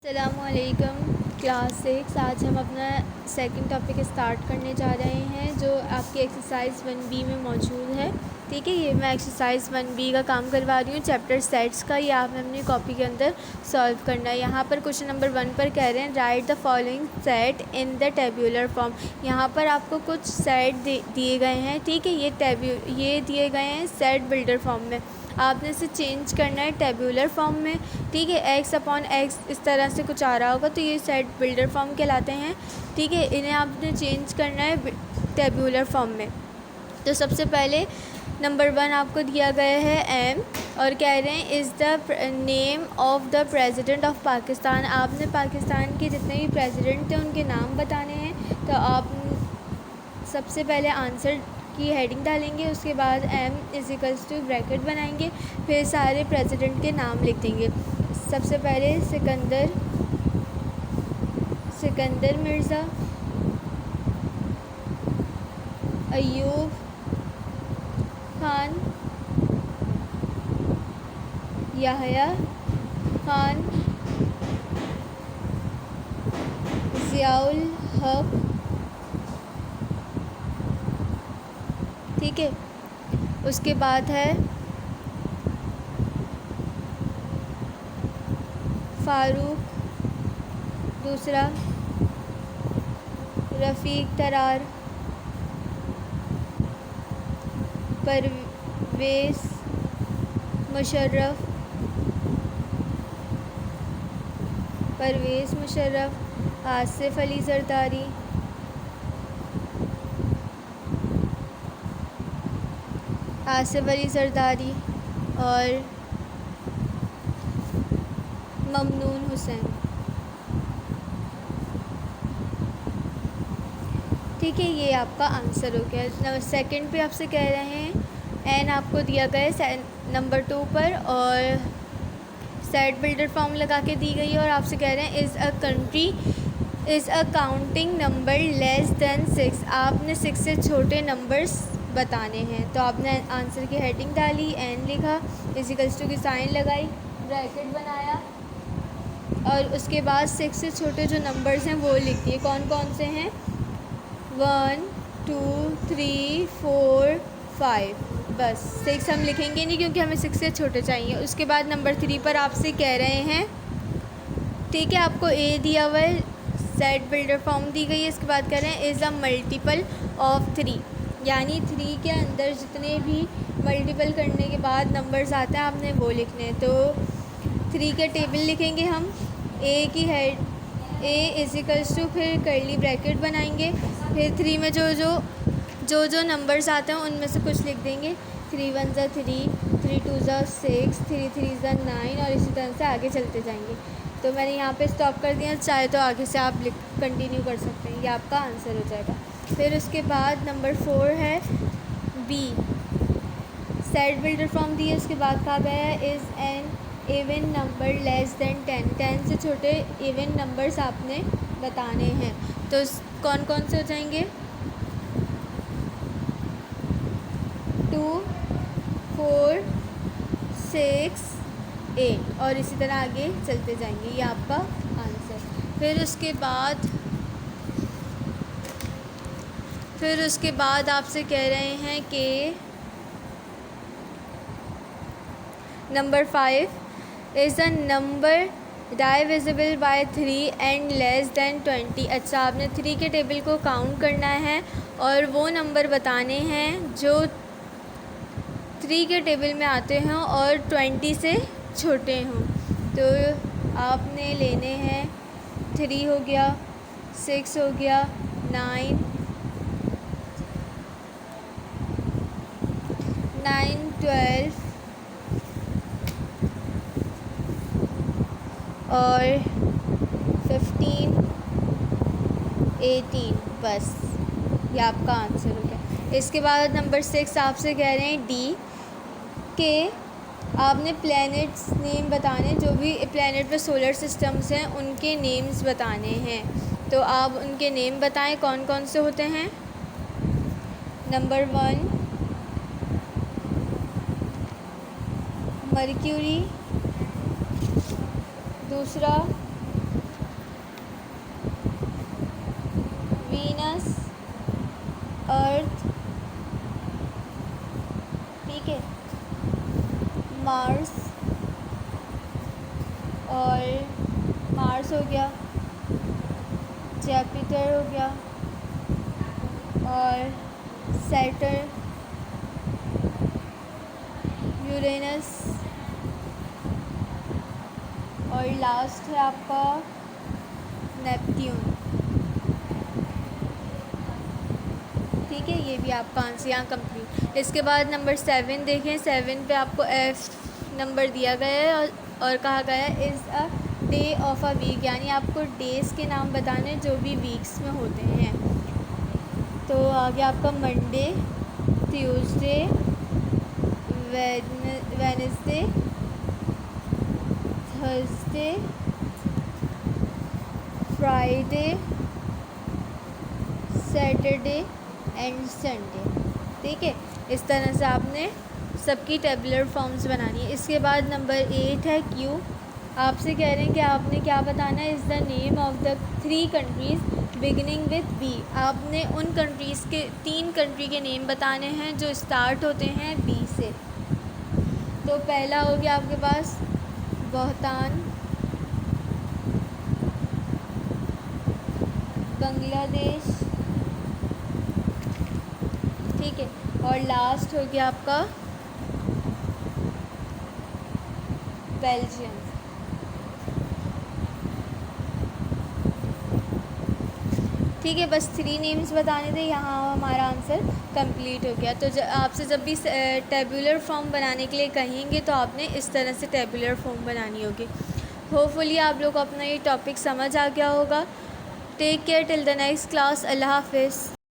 अस्सलामुअलैकुम क्लास 6। आज हम अपना सेकंड टॉपिक स्टार्ट करने जा रहे हैं जो आपकी एक्सरसाइज 1B में मौजूद है। ठीक है, ये मैं एक्सरसाइज 1B का काम करवा रही हूँ, चैप्टर सेट्स का। ये आपने अपनी कॉपी के अंदर सॉल्व करना है। यहाँ पर क्वेश्चन नंबर 1 पर कह रहे हैं right the following set in the tabular form. यहाँ पर आपको कुछ सेट दिए गए हैं। ठीक है, ये दिए गए हैं सेट बिल्डर फॉर्म में। आपने इसे चेंज करना है टेब्यूलर फॉर्म में। ठीक है, x/x इस तरह से कुछ आ रहा होगा तो ये सेट बिल्डर फॉर्म कहलाते हैं। ठीक है, इन्हें आपने चेंज करना है टेब्यूलर फॉर्म में। तो सबसे पहले नंबर 1 आपको दिया गया है m और कह रहे हैं is the name of the president of Pakistan. आपने पाकिस्तान के जितने भी प्रेसिडेंट थे उनके नाम बताने हैं। तो आप सबसे पहले आंसर की हेडिंग डालेंगे, उसके बाद m ब्रैकेट बनाएंगे, फिर सारे प्रेसिडेंट के नाम लिख देंगे। सबसे पहले सिकंदर मिर्ज़ा, अयूब खान, याहया खान, ज़ियाउल हक। ठीक है, उसके बाद है फ़ारूक दूसरा, रफ़ीक तरार, परवेज़ मुशर्रफ, आसिफ़ अली ज़रदारी, और ममनून हुसैन। ठीक है, ये आपका आंसर हो गया। सेकंड पे आपसे कह रहे हैं एन आपको दिया गया है नंबर 2 पर और सेट बिल्डर फॉर्म लगा के दी गई है और आपसे कह रहे हैं is a counting number less than 6। आपने 6 से छोटे नंबर्स बताने हैं। तो आपने आंसर की हेडिंग डाली, एन लिखा, इक्वल्स टू की साइन लगाई, ब्रैकेट बनाया और उसके बाद 6 से छोटे जो नंबर्स हैं वो लिख दिए। कौन कौन से हैं? 1 2 3 4 5। बस 6 हम लिखेंगे नहीं क्योंकि हमें 6 से छोटे चाहिए। उसके बाद नंबर 3 पर आपसे कह रहे हैं, ठीक है, आपको ए दिया हुआ है, सेट बिल्डर फॉर्म दी गई है। इसके बाद कह रहे हैं इज़ अ मल्टीपल ऑफ 3, यानी 3 के अंदर जितने भी मल्टीपल करने के बाद नंबर्स आते हैं आपने वो लिखने हैं। तो 3 के टेबल लिखेंगे हम। ए की हेड इक्वल्स टू, फिर कर्ली ब्रैकेट बनाएंगे, फिर 3 में जो नंबर्स आते हैं उनमें से कुछ लिख देंगे। 3 1 ज़ा 3, 3 2 ज़ा 6, 3 3 ज़ा 9 और इसी तरह से आगे चलते जाएंगे। तो मैंने यहाँ पे स्टॉप कर दिया, चाहे तो आगे से आप कंटिन्यू कर सकते हैं। ये आपका आंसर हो जाएगा। फिर उसके बाद नंबर 4 है बी, सेट बिल्डर फॉर्म दिए। उसके बाद कहा गया है is an even number less than 10। 10 से छोटे इवन नंबर्स आपने बताने हैं। तो कौन कौन से हो जाएंगे? 2 4 6 8 और इसी तरह आगे चलते जाएंगे। ये आपका आंसर। फिर उसके बाद आपसे कह रहे हैं कि number 5 is a number divisible by 3 and less than 20। अच्छा, आपने 3 के टेबल को काउंट करना है और वो नंबर बताने हैं जो 3 के टेबल में आते हों और 20 से छोटे हों। तो आपने लेने हैं 3 हो गया, 6 हो गया, 9 12 और 15 18। बस ये आपका आंसर हो गया। इसके बाद नंबर 6 आपसे कह रहे हैं डी के आपने प्लैनेट्स नेम बताने, जो भी प्लैनेट पे सोलर सिस्टम्स हैं उनके नेम्स बताने हैं। तो आप उनके नेम बताएं कौन कौन से होते हैं। नंबर 1 मर्क्यूरी, दूसरा अर्थ, ठीक है, मार्स, और मार्स हो गया, जुपिटर हो गया, और सैटर्न, यूरेनस, और लास्ट है आपका नेपट्यून। ठीक है, ये भी आपका आंसर यहाँ कंप्लीट। इसके बाद नंबर 7 देखें। 7 पे आपको F नंबर दिया गया है और कहा गया है is a day of a week, यानी आपको डेज़ के नाम बताने जो भी वीक्स में होते हैं। तो आगे आपका Monday, Tuesday, Wednesday, Thursday, Friday, Saturday and Sunday. ठीक है, इस तरह से आपने सबकी टेबुलर फॉर्म्स बनानी है। इसके बाद नंबर 8 है क्यू। आपसे कह रहे हैं कि आपने क्या बताना है, is the name of the 3 countries beginning with B. आपने उन कंट्रीज़ के 3 कंट्री के नेम बताने हैं जो स्टार्ट होते हैं बी से। तो पहला हो गया आपके पास भूटान, बांग्लादेश, ठीक है, और लास्ट हो गया आपका बेल्जियम। ठीक है, बस 3 नेम्स बताने थे, यहाँ हमारा आंसर कंप्लीट हो गया। तो आपसे जब भी टेबुलर फॉर्म बनाने के लिए कहेंगे तो आपने इस तरह से टेबुलर फॉर्म बनानी होगी। होपफुली आप लोग को अपना ये टॉपिक समझ आ गया होगा। Take care till the next class. अल्लाह हाफिज़।